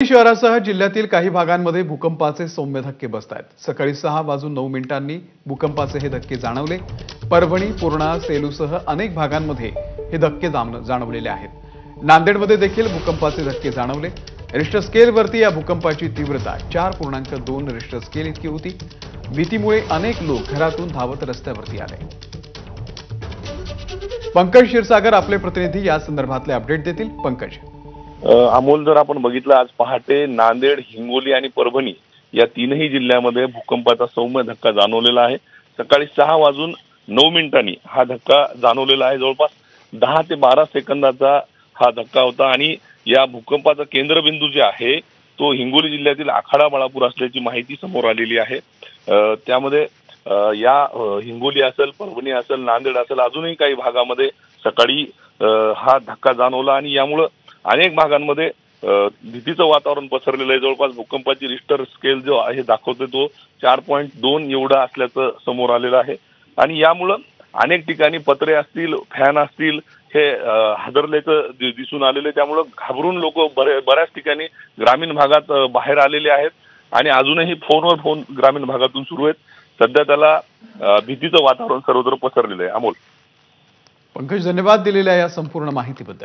शहरासह जिल्ह्यातील काही भागांमध्ये भूकंपाचे सौम्य धक्के बसत आहेत। सकाळी 6:09 भूकंपाचे हे धक्के जाणवले। परभणी, पूर्णा, सेलूसह अनेक भागांमध्ये हे धक्के जाणवलेले आहेत। नांदेडमध्ये देखील भूकंपाचे धक्के जाणवले। रिश्टर स्केलवरती या भूकंपाची तीव्रता 4.2 रिश्टर स्केल इतकी होती। भीतीमुळे अनेक लोक घरातून धावत रस्त्यावरती आले। पंकज क्षीरसागर आपले प्रतिनिधी या संदर्भातले अपडेट देतील। पंकज, अमोल, जर आपण बघितलं आज पहाटे नांदेड, हिंगोली आणि परभणी या तीनही जिल्ह्यामध्ये भूकंपाचा सौम्य धक्का जाणवलेला आहे। सकाळी 6:09 हा धक्का जाणवलेला आहे। जवळपास 10 ते 12 सेकंदाचा हा धक्का होता आणि या भूकंपाचा केंद्रबिंदू जे आहे तो हिंगोली जिल्ह्यातील आखाडा बाळापूर असल्याची माहिती समोर आलेली आहे। त्यामध्ये या हिंगोली असेल, परभणी असेल, नांदेड असेल, अजूनही काही भागामध्ये सकाळी हा धक्का जाणवला आणि यामुळे अनेक भागांमध्ये भीतीचं वातावरण पसरलेलं आहे। जवळपास भूकंपाची रिश्टर स्केल जो आहे दाखवते तो 4.2 एवढा असल्याचं समोर आलेलं आहे आणि यामुळं अनेक ठिकाणी पत्रे असतील, फॅन असतील, हे हादरल्याचं दिसून आलेले। त्यामुळं घाबरून लोक बऱ्याच ठिकाणी ग्रामीण भागात बाहेर आलेले आहेत आणि अजूनही फोनवर फोन ग्रामीण भागातून सुरू आहेत। सध्या त्याला भीतीचं वातावरण सर्वत्र पसरलेलं आहे। अमोल, पंकज, धन्यवाद दिलेल्या या संपूर्ण माहितीबद्दल।